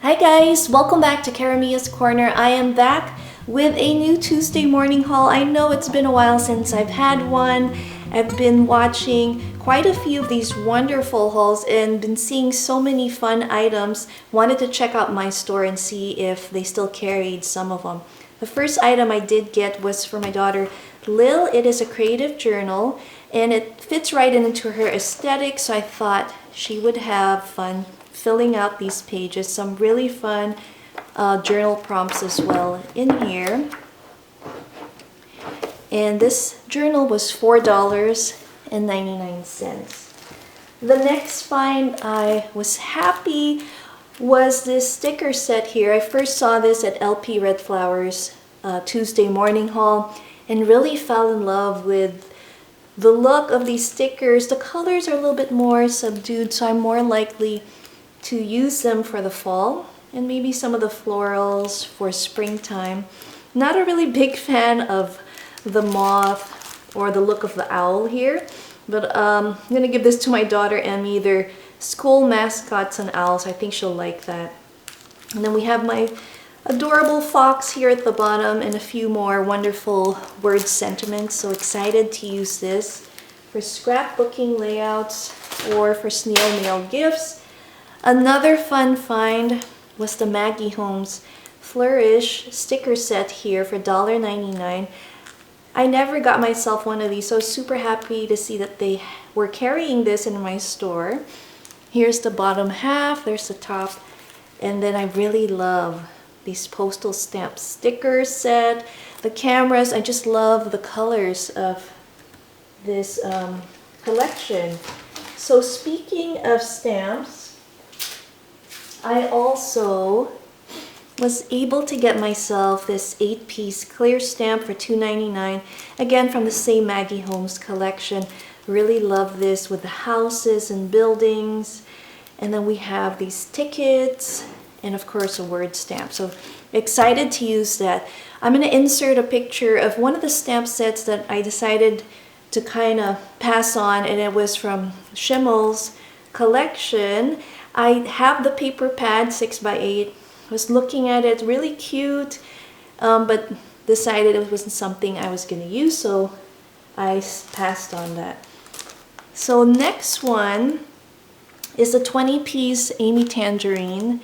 Hi guys! Welcome back to Karamia's Corner. I am back with a new Tuesday morning haul. I know it's been a while since I've had one. I've been watching quite a few of these wonderful hauls and been seeing so many fun items. Wanted to check out my store and see if they still carried some of them. The first item I did get was for my daughter Lil. It is a creative journal and it fits right into her aesthetic, so I thought she would have fun filling out these pages. Some really fun journal prompts as well in here. And this journal was $4.99. The next find I was happy was this sticker set here. I first saw this at LP Red Flowers Tuesday morning haul and really fell in love with the look of these stickers. The colors are a little bit more subdued, so I'm more likely to use them for the fall and maybe some of the florals for springtime. Not a really big fan of the moth or the look of the owl here, but I'm gonna give this to my daughter Emmy. They're school mascots and owls. I think she'll like that. And then we have my adorable fox here at the bottom and a few more wonderful word sentiments. So excited to use this for scrapbooking layouts or for snail mail gifts. Another fun find was the Maggie Holmes Flourish sticker set here for $1.99. I never got myself one of these, so super happy to see that they were carrying this in my store. Here's the bottom half, there's the top, and then I really love these postal stamp sticker set. The cameras, I just love the colors of this collection. So speaking of stamps, I also was able to get myself this 8-piece clear stamp for $2.99. Again, from the same Maggie Holmes collection. Really love this with the houses and buildings. And then we have these tickets and of course a word stamp. So excited to use that. I'm going to insert a picture of one of the stamp sets that I decided to kind of pass on, and it was from Schimmel's collection. I have the paper pad 6x8. Was looking at it, really cute, but decided it wasn't something I was going to use, so I passed on that. So next one is the 20-piece Amy Tangerine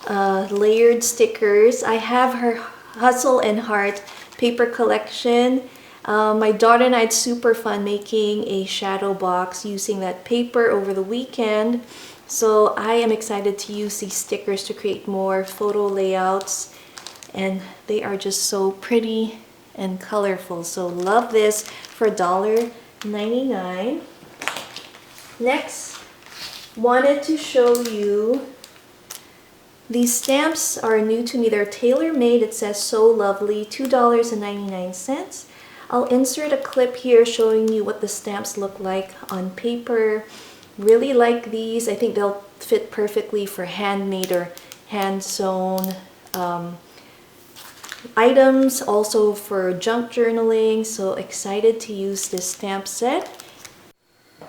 layered stickers. I have her Hustle and Heart paper collection. My daughter and I had super fun making a shadow box using that paper over the weekend. So I am excited to use these stickers to create more photo layouts, and they are just so pretty and colorful. So love this for $1.99. Next, wanted to show you these stamps are new to me. They're tailor-made. It says So Lovely, $2.99. I'll insert a clip here showing you what the stamps look like on paper. Really like these. I think they'll fit perfectly for handmade or hand-sewn items, also for junk journaling. So excited to use this stamp set.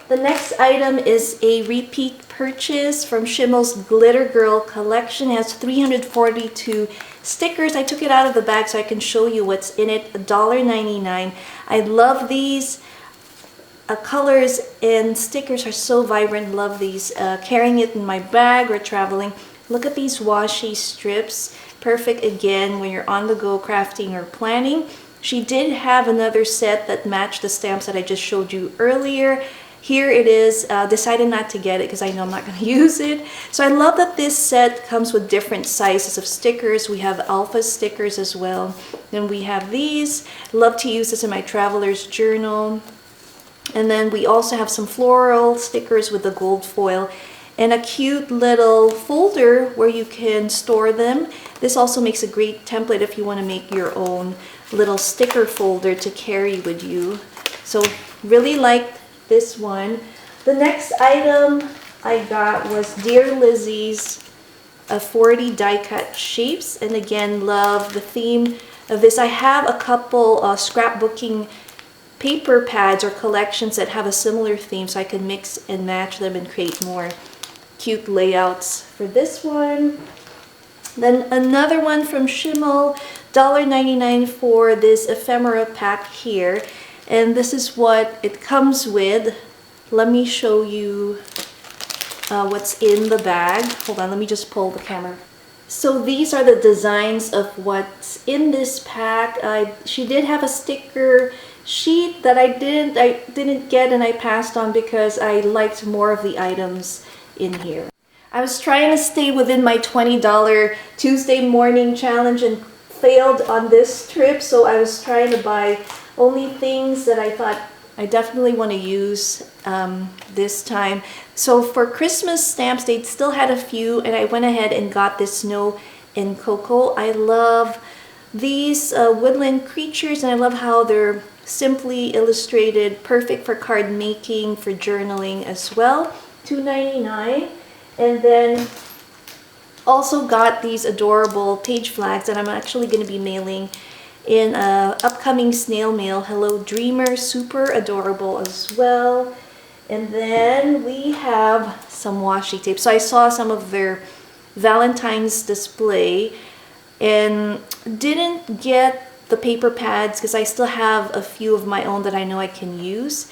The next item is a repeat purchase from Schimmel's Glitter Girl collection. It has 342 stickers. I took it out of the bag so I can show you what's in it. $1.99. I love these. Colors and stickers are so vibrant. Love these. Carrying it in my bag or traveling. Look at these washi strips. Perfect again when you're on the go crafting or planning. She did have another set that matched the stamps that I just showed you earlier. Here it is. Decided not to get it because I know I'm not going to use it. So I love that this set comes with different sizes of stickers. We have alpha stickers as well. Then we have these. Love to use this in my traveler's journal. And then we also have some floral stickers with the gold foil and a cute little folder where you can store them. This also makes a great template if you want to make your own little sticker folder to carry with you. So really liked this one. The next item I got was Dear Lizzie's 40 die cut shapes, and again love the theme of this. I have a couple scrapbooking paper pads or collections that have a similar theme, so I can mix and match them and create more cute layouts. For this one, Then another one from Schimmel, $1.99 for this ephemera pack here. And this is what it comes with. Let me show you what's in the bag. Hold on, let me just pull the camera. So these are the designs of what's in this pack. She did have a sticker sheet that I didn't get, and I passed on because I liked more of the items in here. I was trying to stay within my $20 Tuesday morning challenge and failed on this trip, so I was trying to buy only things that I thought I definitely want to use this time. So for Christmas stamps, they still had a few, and I went ahead and got this Snow and Cocoa. I love these woodland creatures, and I love how they're simply illustrated, perfect for card making, for journaling as well. $2.99. And then also got these adorable page flags that I'm actually going to be mailing in upcoming snail mail. Hello Dreamer, super adorable as well. And then we have some washi tape. So I saw some of their Valentine's display and didn't get the paper pads because I still have a few of my own that I know I can use.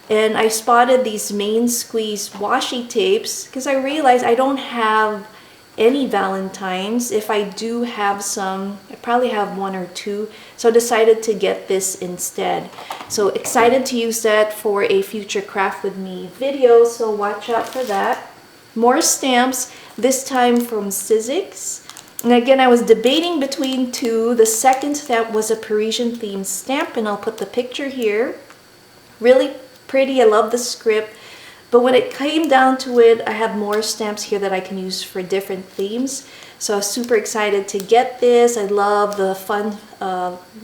And I spotted these main squeeze washi tapes because I realized I don't have any Valentines. If I do have some, I probably have one or two. So I decided to get this instead. So excited to use that for a future Craft With Me video. So watch out for that. More stamps, this time from Sizzix. And again, I was debating between two. The second stamp was a Parisian themed stamp, and I'll put the picture here. Really pretty. I love the script. But when it came down to it, I have more stamps here that I can use for different themes. So I was super excited to get this. I love the fun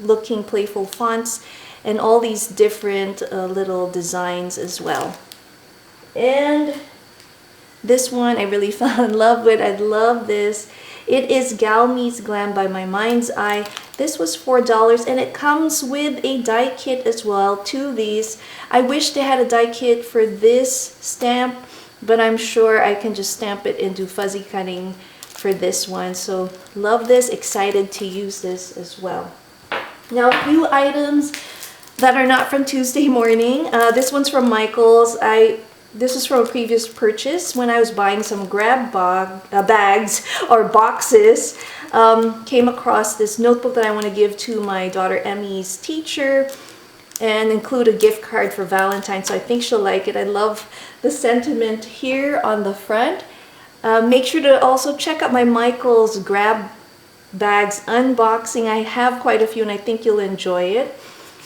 looking playful fonts and all these different little designs as well. And this one I really fell in love with. I love this. It is Gal Meets Glam by My Mind's Eye. This was $4, and it comes with a die kit as well, two of these. I wish they had a die kit for this stamp, but I'm sure I can just stamp it and do fuzzy cutting for this one. So love this, excited to use this as well. Now a few items that are not from Tuesday morning. This one's from Michael's. This is from a previous purchase when I was buying some grab bags or boxes. Came across this notebook that I want to give to my daughter Emmy's teacher and include a gift card for Valentine's. So I think she'll like it. I love the sentiment here on the front. Make sure to also check out my Michael's grab bags unboxing. I have quite a few and I think you'll enjoy it.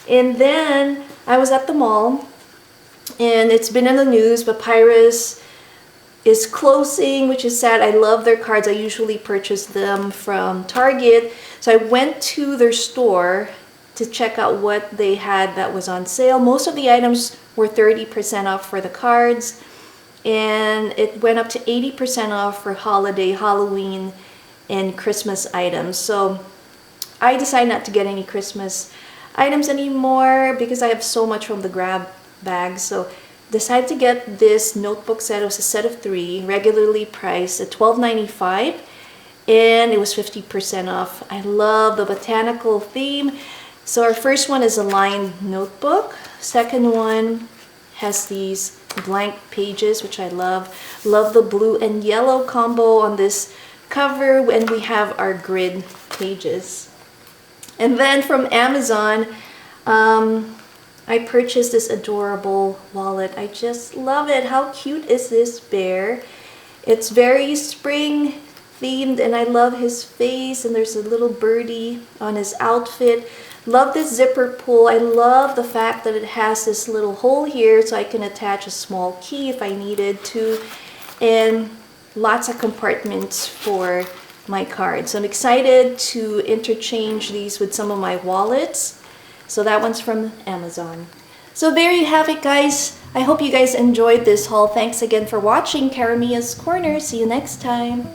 And then I was at the mall. And it's been in the news, but Papyrus is closing, which is sad. I love their cards. I usually purchase them from Target. So I went to their store to check out what they had that was on sale. Most of the items were 30% off for the cards. And it went up to 80% off for holiday, Halloween, and Christmas items. So I decided not to get any Christmas items anymore because I have so much from the grab bags. So decided to get this notebook set. It was a set of 3, regularly priced at $12.95, and it was 50% off. I love the botanical theme. So our first one is a lined notebook. Second one has these blank pages, which I love. Love the blue and yellow combo on this cover, and we have our grid pages. And then from Amazon, I purchased this adorable wallet. I just love it. How cute is this bear? It's very spring themed, and I love his face, and there's a little birdie on his outfit. Love this zipper pull. I love the fact that it has this little hole here so I can attach a small key if I needed to, and lots of compartments for my cards. So I'm excited to interchange these with some of my wallets. So that one's from Amazon. So there you have it, guys. I hope you guys enjoyed this haul. Thanks again for watching Karamia's Corner. See you next time.